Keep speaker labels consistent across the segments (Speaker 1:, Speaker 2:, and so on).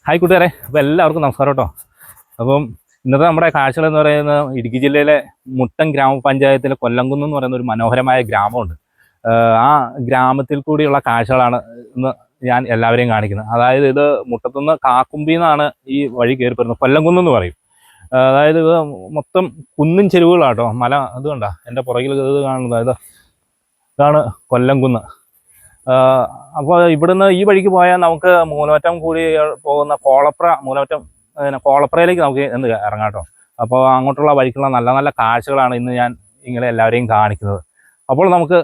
Speaker 1: Hi കൂട്ടുകാരെ, അപ്പോൾ എല്ലാവർക്കും നമസ്കാരം കേട്ടോ. അപ്പം ഇന്നത്തെ നമ്മുടെ കാഴ്ചകൾ എന്ന് പറയുന്നത് ഇടുക്കി ജില്ലയിലെ മുട്ടം ഗ്രാമപഞ്ചായത്തിലെ കൊല്ലംകുന്ന് എന്ന് പറയുന്ന ഒരു മനോഹരമായ ഗ്രാമമുണ്ട്. ആ ഗ്രാമത്തിൽ കൂടിയുള്ള കാഴ്ചകളാണ് ഇന്ന് ഞാൻ എല്ലാവരെയും കാണിക്കുന്നത്. അതായത് ഇത് മുട്ടത്തുനിന്ന് കാക്കുമ്പി എന്നാണ് ഈ വഴി കയറി വരുന്നത്. കൊല്ലംകുന്ന് എന്ന് പറയും. അതായത് ഇത് മൊത്തം കുന്നിൻ ചെരുവുകളാട്ടോ. മല ഇത് കണ്ട എൻ്റെ പുറകിൽ ഇത് കാണുന്നത് ഇതാണ് കൊല്ലംകുന്ന്. അപ്പോൾ ഇവിടുന്ന് ഈ വഴിക്ക് പോയാൽ നമുക്ക് മൂലമറ്റം കൂടി പോകുന്ന കോളപ്രയിലേക്ക് നമുക്ക് എന്ത് ഇറങ്ങാം കേട്ടോ. അപ്പോൾ അങ്ങോട്ടുള്ള വഴിക്കുള്ള നല്ല നല്ല കാഴ്ചകളാണ് ഇന്ന് ഞാൻ ഇങ്ങനെ എല്ലാവരെയും കാണിക്കുന്നത്. അപ്പോൾ നമുക്ക്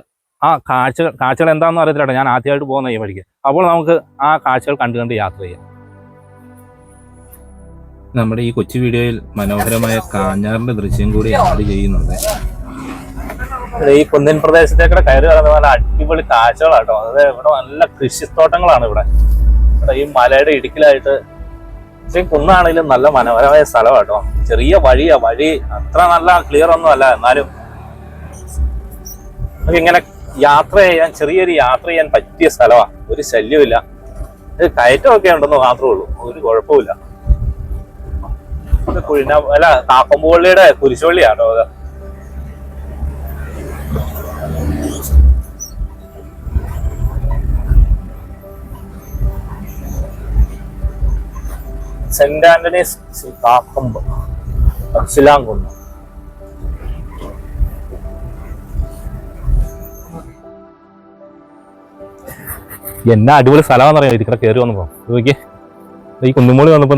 Speaker 1: ആ കാഴ്ചകൾ എന്താണെന്ന് അറിയത്തില്ല കേട്ടോ, ഞാൻ ആദ്യമായിട്ട് പോകുന്ന ഈ വഴിക്ക്. അപ്പോൾ നമുക്ക് ആ കാഴ്ചകൾ കണ്ട് യാത്ര ചെയ്യാം.
Speaker 2: നമ്മുടെ ഈ കൊച്ചു വീഡിയോയിൽ മനോഹരമായ കാഞ്ഞാറിന്റെ ദൃശ്യം കൂടി ആഡ് ചെയ്യുന്നുണ്ട്.
Speaker 1: ഈ കുന്നിൻ പ്രദേശത്തേക്കൂടെ കയറി വരുന്ന നല്ല അടിപൊളി കാഴ്ചകളാട്ടോ. അത് ഇവിടെ നല്ല കൃഷിത്തോട്ടങ്ങളാണ്. ഇവിടെ ഈ മലയുടെ ഇടുക്കിലായിട്ട് കുന്നാണെങ്കിലും നല്ല മനോഹരമായ സ്ഥലമാട്ടോ. ചെറിയ വഴി അത്ര നല്ല ക്ലിയർ ഒന്നും അല്ല, എന്നാലും നമുക്കിങ്ങനെ ചെറിയൊരു യാത്ര ചെയ്യാൻ പറ്റിയ സ്ഥലമാണ്. ഒരു ശല്യമില്ല. ഇത് കയറ്റമൊക്കെ ഉണ്ടെന്ന് മാത്രമേ ഉള്ളൂ, ഒരു കുഴപ്പമില്ല. കാക്കമ്പുള്ളിയുടെ കുരിശുപള്ളിയാട്ടോ അത്. സെന്റ് ആന്റണീസ് കാക്കമ്പ് ശിലാങ്കുന്ന്. എന്നാ അടിപൊളി സ്ഥലമാണെന്ന് അറിയാം. ഇതിക്കടെ കയറി വന്നപ്പോ നോക്കി, ഈ കുന്നുമൂളി വന്നപ്പോ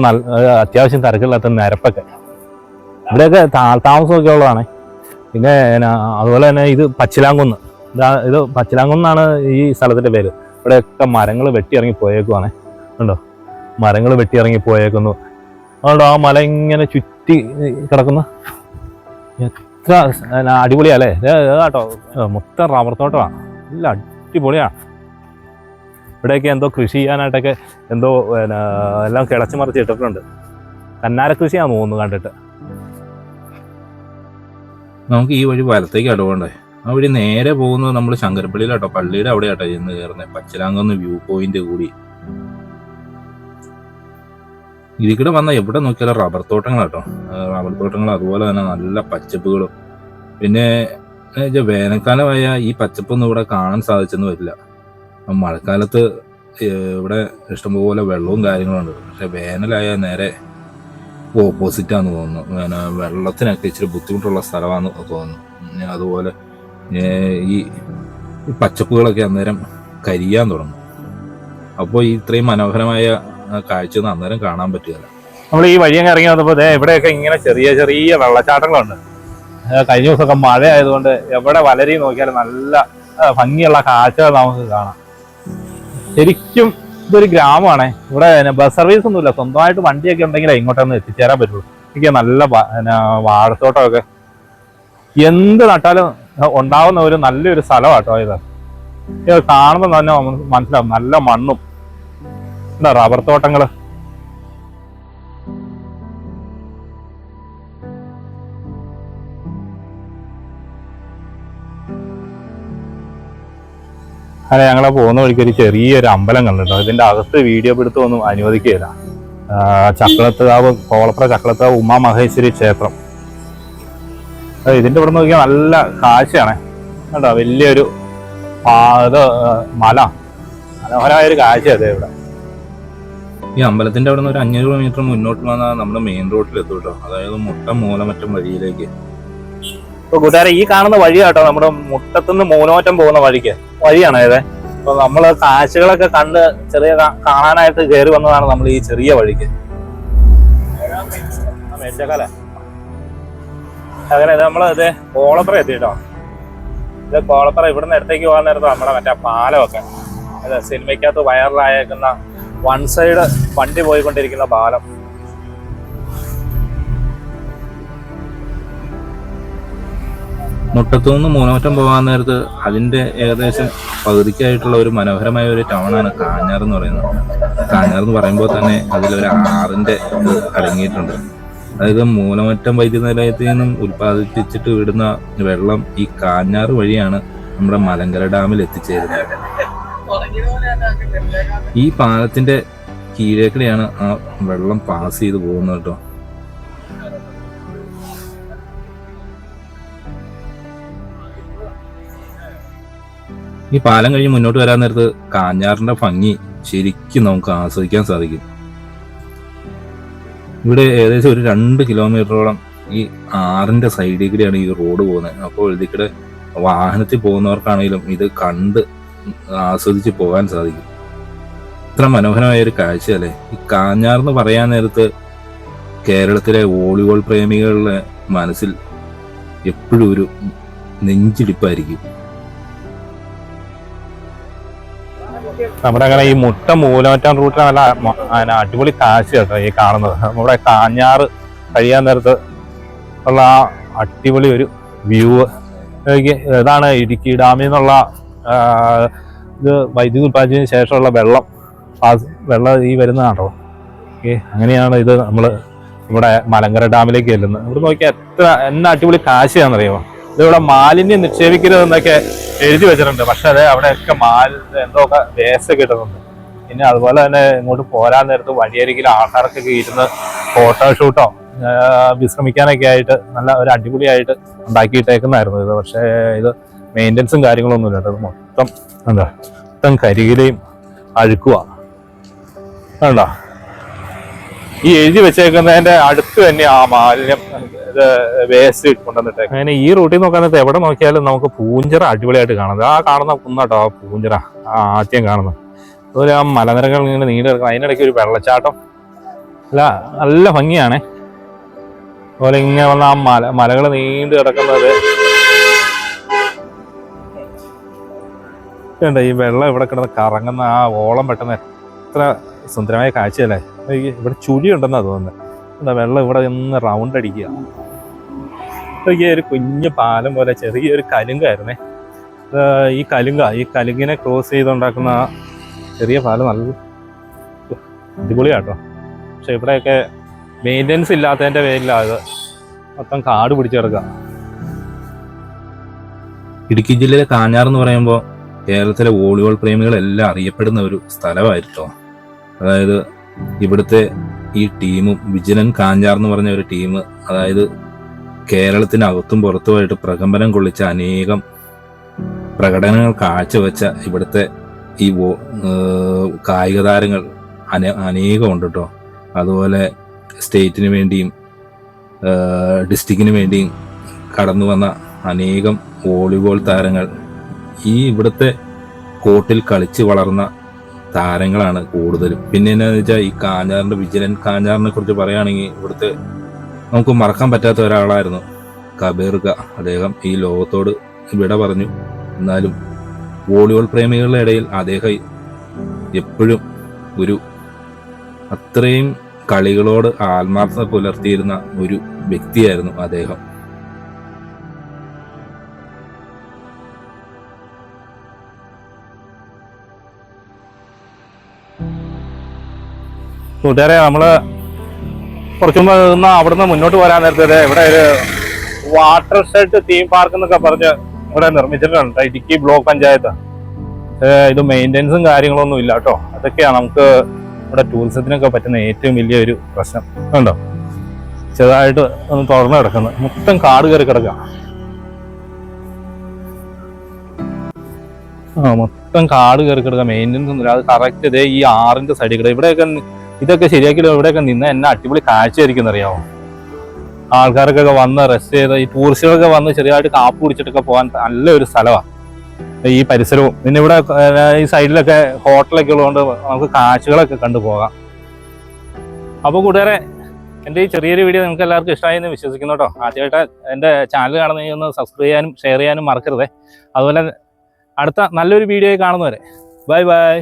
Speaker 1: അത്യാവശ്യം തിരക്കില്ലാത്ത നിരപ്പൊക്കെ. ഇവിടെയൊക്കെ താമസമൊക്കെ ഉള്ളതാണ്. പിന്നെ അതുപോലെ തന്നെ ഇത് പച്ചിലാങ്കുന്ന്. ഇത് പച്ചിലാങ്കുന്നാണ് ഈ സ്ഥലത്തിന്റെ പേര്. ഇവിടെയൊക്കെ മരങ്ങൾ വെട്ടിയിറങ്ങി പോയേക്കുവാണേ. ഉണ്ടോ, മരങ്ങൾ വെട്ടിയിറങ്ങി പോയേക്കുന്നു. അതുകൊണ്ട് ആ മല ഇങ്ങനെ ചുറ്റി കിടക്കുന്നു. എത്ര അടിപൊളിയല്ലേ കേട്ടോ. മൊത്തം റബ്ബർ തോട്ടമാണ്, നല്ല അടിപൊളിയാണ്. ഇവിടെയൊക്കെ എന്തോ കൃഷി ചെയ്യാനായിട്ടൊക്കെ എന്തോ എല്ലാം കിളച്ച് മറിച്ച് ഇട്ടിട്ടുണ്ട്. കന്നാര കൃഷിയാണെന്ന് തോന്നുന്നു കണ്ടിട്ട്.
Speaker 2: നമുക്ക് ഈ വഴി വലത്തേക്ക് അടുവണ്ടേ. ആ വഴി നേരെ പോകുന്നത് നമ്മൾ ശങ്കരപ്പള്ളിയിലാട്ടോ, പള്ളിയുടെ അവിടെയാട്ടോ ചെന്ന് കയറുന്നത്. പച്ചിലാങ്കുന്ന് വ്യൂ പോയിന്റ് കൂടി. ഇതിൽക്കൂടെ വന്നാൽ എവിടെ നോക്കിയാലും റബ്ബർ തോട്ടങ്ങളാട്ടോ. റബ്ബർ തോട്ടങ്ങൾ, അതുപോലെ തന്നെ നല്ല പച്ചപ്പുകളും. പിന്നെ വേനൽക്കാലമായ ഈ പച്ചപ്പൊന്നും ഇവിടെ കാണാൻ സാധിച്ചെന്ന് വരില്ല. മഴക്കാലത്ത് ഇവിടെ ഇഷ്ടംപോലെ വെള്ളവും കാര്യങ്ങളുണ്ട്. പക്ഷെ വേനലായ നേരെ ഓപ്പോസിറ്റാന്ന് തോന്നുന്നു. പിന്നെ വെള്ളത്തിനൊക്കെ ഇച്ചിരി ബുദ്ധിമുട്ടുള്ള സ്ഥലമാണെന്ന് തോന്നുന്നു. അതുപോലെ ഈ പച്ചപ്പുകളൊക്കെ അന്നേരം കരിയാൻ തുടങ്ങും. അപ്പോൾ ഈ ഇത്രയും മനോഹരമായ കാഴ്ചയൊന്നും അന്നേരം കാണാൻ പറ്റുകയില്ല.
Speaker 1: നമ്മൾ ഈ വഴിയൊക്കെ ഇറങ്ങി വന്നപ്പോൾ ഇവിടെയൊക്കെ ഇങ്ങനെ ചെറിയ ചെറിയ വെള്ളച്ചാട്ടങ്ങളുണ്ട്. കഴിഞ്ഞ ദിവസമൊക്കെ മഴ ആയതുകൊണ്ട് എവിടെ വലരി നോക്കിയാലും നല്ല ഭംഗിയുള്ള കാഴ്ചകൾ നമുക്ക് കാണാം. ശരിക്കും ഇതൊരു ഗ്രാമമാണ്. ഇവിടെ ബസ് സർവീസ് ഒന്നുമില്ല. സ്വന്തമായിട്ട് വണ്ടിയൊക്കെ ഉണ്ടെങ്കിലേ ഇങ്ങോട്ടൊന്ന് എത്തിച്ചേരാൻ പറ്റുള്ളൂ. എനിക്ക് നല്ല വാഴത്തോട്ടമൊക്കെ എന്ത് നട്ടാലും ഉണ്ടാവുന്ന ഒരു നല്ലൊരു സ്ഥലമാട്ടോ ഇത്. കാണുമ്പോൾ തന്നെ മനസ്സിലാവും. നല്ല മണ്ണും എന്താ റബ്ബർ തോട്ടങ്ങള്. അങ്ങനെ ഞങ്ങളെ പോകുന്ന വഴിക്ക് ഒരു ചെറിയൊരു അമ്പലം കണ്ടിട്ടോ. ഇതിന്റെ അകത്ത് വീഡിയോ പിടുത്തമൊന്നും അനുവദിക്കുകയില്ല. ചക്കളത്തുകാവ്, കോളപ്ര ചക്കളത്തുകാവ് ഉമാമഹേശ്വരി ക്ഷേത്രം. ഇതിന്റെ ഇവിടെ നോക്കിയാൽ നല്ല കാഴ്ചയാണ് കേട്ടോ. വലിയൊരു മല, മനോഹരമായൊരു കാഴ്ച അതെ ഇവിടെ.
Speaker 2: ഈ അമ്പലത്തിന്റെ അവിടെ നിന്ന് ഒരു 500 മീറ്റർ മുന്നോട്ട് വന്നാൽ നമ്മുടെ മെയിൻ റോഡിലെത്തും കേട്ടോ. അതായത് മുട്ടം മൂലമറ്റം വഴിയിലേക്ക്.
Speaker 1: ഇപ്പൊ കൂട്ടുകാരെ, ഈ കാണുന്ന വഴിയാട്ടോ നമ്മുടെ മുട്ടത്തുനിന്ന് മൂലമറ്റം പോകുന്ന വഴിയാണ് ഇത്. അപ്പൊ നമ്മള് കാഴ്ചകളൊക്കെ കണ്ട് ചെറിയ കാണാനായിട്ട് കയറി വന്നതാണ് നമ്മൾ ഈ ചെറിയ വഴിക്ക്. അങ്ങനെ നമ്മൾ ഇത് കോളപ്ര എത്തിട്ടോ. ഇത് കോളപ്ര. ഇവിടുന്ന് അടുത്തേക്ക് പോകാൻ നേരത്ത് നമ്മുടെ മറ്റേ പാലമൊക്കെ, അതെ, സിനിമയ്ക്കകത്ത് വൈറലായേക്കുന്ന വൺ സൈഡ് വണ്ടി പോയിക്കൊണ്ടിരിക്കുന്ന പാലം.
Speaker 2: മുട്ടത്തുനിന്ന് മൂലമറ്റം പോകാൻ നേരത്ത് അതിന്റെ ഏകദേശം പകുതിക്കായിട്ടുള്ള ഒരു മനോഹരമായ ഒരു ടൗണാണ് കാഞ്ഞാർ എന്ന് പറയുന്നത്. കാഞ്ഞാർ എന്ന് പറയുമ്പോൾ തന്നെ അതിലൊരു ആറിന്റെ അടങ്ങിയിട്ടുണ്ട്. അതായത് മൂലമറ്റം വൈദ്യുതനിലയത്തിൽ നിന്നും ഉൽപ്പാദിപ്പിച്ചിട്ട് വിടുന്ന വെള്ളം ഈ കാഞ്ഞാർ വഴിയാണ് നമ്മുടെ മലങ്കര ഡാമിൽ എത്തിച്ചേരുന്നത്. ഈ പാലത്തിന്റെ കീഴേക്കൂടെയാണ് ആ വെള്ളം പാസ് ചെയ്ത് പോകുന്നത് കേട്ടോ. ഈ പാലം കഴിഞ്ഞ് മുന്നോട്ട് വരാൻ നേരത്ത് കാഞ്ഞാറിന്റെ ഭംഗി ശരിക്കും നമുക്ക് ആസ്വദിക്കാൻ സാധിക്കും. ഇവിടെ ഏകദേശം ഒരു 2 കിലോമീറ്ററോളം ഈ ആറിന്റെ സൈഡിൽ കൂടെയാണ് ഈ റോഡ് പോകുന്നത്. അപ്പോൾ ഇതിൽക്കൂടെ വാഹനത്തിൽ പോകുന്നവർക്കാണെങ്കിലും ഇത് കണ്ട് ആസ്വദിച്ച് പോകാൻ സാധിക്കും. ഇത്ര മനോഹരമായ ഒരു കാഴ്ചയല്ലേ. ഈ കാഞ്ഞാറെന്ന് പറയാൻ നേരത്ത് കേരളത്തിലെ വോളിബോൾ പ്രേമികളുടെ മനസ്സിൽ എപ്പോഴും ഒരു നെഞ്ചിടിപ്പായിരിക്കും.
Speaker 1: നമ്മുടെ അങ്ങനെ ഈ മുട്ട മൂലമറ്റാൻ റൂട്ടിൽ നല്ല അടിപൊളി കാഴ്ച കേട്ടോ ഈ കാണുന്നത്. നമ്മുടെ കാഞ്ഞാറ് കഴിയാൻ നേരത്ത് ഉള്ള ആ അടിപൊളി ഒരു വ്യൂ. ഇതാണ് ഇടുക്കി ഡാമിൽ നിന്നുള്ള ഇത് വൈദ്യുതി ഉൽപ്പാദിച്ചതിന് ശേഷമുള്ള വെള്ളം ഈ വരുന്നതാണോ. ഓക്കെ, അങ്ങനെയാണ് ഇത് നമ്മൾ ഇവിടെ മലങ്കര ഡാമിലേക്ക് ചെല്ലുന്നത്. ഇവിടെ നോക്കിയാൽ എന്ന അടിപൊളി കാഴ്ചയാണെന്നറിയാമോ. ഇതിവിടെ മാലിന്യം നിക്ഷേപിക്കരുതെന്നൊക്കെ എഴുതി വെച്ചിട്ടുണ്ട്. പക്ഷെ അത് അവിടെയൊക്കെ എന്തൊക്കെ വേസ്റ്റൊക്കെ ഇടുന്നുണ്ട്. പിന്നെ അതുപോലെ തന്നെ ഇങ്ങോട്ട് പോരാൻ നേരത്ത് വഴിയരികിൽ ആൾക്കാർക്കൊക്കെ ഇരുന്ന് ഫോട്ടോഷൂട്ടോ വിശ്രമിക്കാനൊക്കെ ആയിട്ട് നല്ല ഒരു അടിപൊളിയായിട്ട് ഉണ്ടാക്കിയിട്ടേക്കുന്നതായിരുന്നു ഇത്. പക്ഷേ ഇത് മെയിൻ്റനൻസും കാര്യങ്ങളൊന്നുമില്ല. ഇത് മൊത്തം കരികിലയും അഴുക്കുക വേണ്ട. ഈ എഴുതി വെച്ചേക്കുന്നതിന്റെ അടുത്ത് തന്നെ ആ മാലിന്യം വേസ്റ്റ് കൊണ്ടുവന്നിട്ട്. അങ്ങനെ ഈ റൂട്ടിൽ നോക്കാൻ നേരത്തെ എവിടെ നോക്കിയാലും നമുക്ക് പൂഞ്ചിറ അടിപൊളിയായിട്ട് കാണുന്നത്. ആ കാണുന്ന കുന്നാട്ടോ ആ പൂഞ്ചിറ, ആ ആദ്യം കാണുന്നത്. അതുപോലെ ആ മലനിരകൾ ഇങ്ങനെ നീണ്ടു കിടക്കുന്നത്, അതിനിടയ്ക്ക് ഒരു വെള്ളച്ചാട്ടം. നല്ല ഭംഗിയാണ്. അതുപോലെ ഇങ്ങനെ വന്ന ആ മലകൾ നീണ്ടു കിടക്കുന്നത്. ഈ വെള്ളം ഇവിടെ കിടന്ന് കറങ്ങുന്ന ആ ഓളം പെട്ടെന്ന് എത്ര സുന്ദരമായ കാഴ്ചയല്ലേ. ഇവിടെ ചുഴി ഉണ്ടെന്നാണ് തോന്നുന്നത്. എന്താ വെള്ളം ഇവിടെ ഒന്ന് റൗണ്ട് അടിക്കുക. ഒരു കുഞ്ഞു പാലം പോലെ ചെറിയൊരു കലുങ്കായിരുന്നേ. ഈ കലുങ്കിനെ ക്രോസ് ചെയ്തുണ്ടാക്കുന്ന ചെറിയ പാലം നല്ല അടിപൊളിയാട്ടോ. പക്ഷെ ഇവിടെയൊക്കെ മെയിൻ്റനൻസ് ഇല്ലാത്തതിൻ്റെ പേരിലാണ് മൊത്തം കാട് പിടിച്ചു കിടക്കുക.
Speaker 2: ഇടുക്കി ജില്ലയിലെ കാഞ്ഞാർ എന്ന് പറയുമ്പോൾ കേരളത്തിലെ വോളിബോൾ പ്രേമികളെല്ലാം അറിയപ്പെടുന്ന ഒരു സ്ഥലമായിട്ടോ. അതായത് ഇവിടുത്തെ ഈ ടീമും വിജിലൻ കാഞ്ഞാർ എന്ന് പറഞ്ഞ ഒരു ടീം, അതായത് കേരളത്തിനകത്തും പുറത്തുമായിട്ട് പ്രകമ്പനം കൊള്ളിച്ച അനേകം പ്രകടനങ്ങൾ കാഴ്ചവെച്ച ഇവിടുത്തെ ഈ കായിക താരങ്ങൾ അനേകം ഉണ്ട് കേട്ടോ. അതുപോലെ സ്റ്റേറ്റിന് വേണ്ടിയും ഡിസ്ട്രിക്റ്റിന് വേണ്ടിയും കടന്നു വന്ന അനേകം വോളിബോൾ താരങ്ങൾ ഈ ഇവിടുത്തെ കോർട്ടിൽ കളിച്ച് വളർന്ന താരങ്ങളാണ് കൂടുതലും. പിന്നെ എന്നാന്ന് വെച്ചാൽ ഈ കാഞ്ഞാറിന്റെ വിജിലൻ കാഞ്ഞാറിനെ കുറിച്ച് പറയുകയാണെങ്കിൽ ഇവിടുത്തെ നമുക്ക് മറക്കാൻ പറ്റാത്ത ഒരാളായിരുന്നു കബീർക. അദ്ദേഹം ഈ ലോകത്തോട് വിട പറഞ്ഞു. എന്നാലും വോളിബോൾ പ്രേമികളുടെ ഇടയിൽ അദ്ദേഹം എപ്പോഴും ഒരു അത്രയും കളികളോട് ആത്മാർത്ഥത പുലർത്തിയിരുന്ന ഒരു വ്യക്തിയായിരുന്നു അദ്ദേഹം.
Speaker 1: കൂട്ടുകാരെ, നമ്മള് കുറച്ചു മുമ്പ് അവിടുന്ന് മുന്നോട്ട് പോരാൻ നേരത്തെ ഇവിടെ ഒരു വാട്ടർ ഷെഡ് തീം പാർക്ക് എന്നൊക്കെ പറഞ്ഞ് ഇവിടെ നിർമ്മിച്ചിട്ടുണ്ട് ഇടുക്കി ബ്ലോക്ക് പഞ്ചായത്ത്. ഇത് മെയിൻ്റനൻസും കാര്യങ്ങളൊന്നും ഇല്ല കേട്ടോ. അതൊക്കെയാണ് നമുക്ക് ഇവിടെ ടൂറിസത്തിനൊക്കെ പറ്റുന്ന ഏറ്റവും വലിയൊരു പ്രശ്നം. കണ്ടോ, ചെറുതായിട്ട് ഒന്ന് തുറന്നു കിടക്കുന്നത്, മൊത്തം കാട് കയറി കിടക്കുക. മൊത്തം കാട് കയറി കിടക്കുക, മെയിൻ്റനൻസ് ഒന്നുമില്ല. അത് കറക്റ്റ് ഇതേ ഈ ആറിന്റെ സൈഡിൽ കൂടെ ഇവിടെയൊക്കെ ഇതൊക്കെ ശരിയാക്കില്ല. ഇവിടെയൊക്കെ നിന്ന് എന്നെ അടിപൊളി കാഴ്ചയായിരിക്കും അറിയാമോ. ആൾക്കാർക്കൊക്കെ വന്ന് റെസ്റ്റ് ചെയ്ത് ഈ ടൂറിസ്റ്റുകളൊക്കെ വന്ന് ചെറിയതായിട്ട് കാപ്പ് കുടിച്ചിട്ടൊക്കെ പോകാൻ നല്ലൊരു സ്ഥലമാണ് ഈ പരിസരവും. പിന്നെ ഇവിടെ ഈ സൈഡിലൊക്കെ ഹോട്ടലൊക്കെ ഉള്ളതുകൊണ്ട് നമുക്ക് കാഴ്ചകളൊക്കെ കണ്ടു പോകാം. അപ്പോൾ കൂട്ടുകാരെ, എൻ്റെ ഈ ചെറിയൊരു വീഡിയോ നിങ്ങൾക്ക് എല്ലാവർക്കും ഇഷ്ടമായി എന്ന് വിശ്വസിക്കുന്നു കേട്ടോ. ആദ്യമായിട്ട് എൻ്റെ ചാനൽ കാണുന്നെങ്കിൽ ഒന്ന് സബ്സ്ക്രൈബ് ചെയ്യാനും ഷെയർ ചെയ്യാനും മറക്കരുതേ. അതുപോലെ അടുത്ത നല്ലൊരു വീഡിയോ കാണുന്നവരെ ബൈ ബൈ.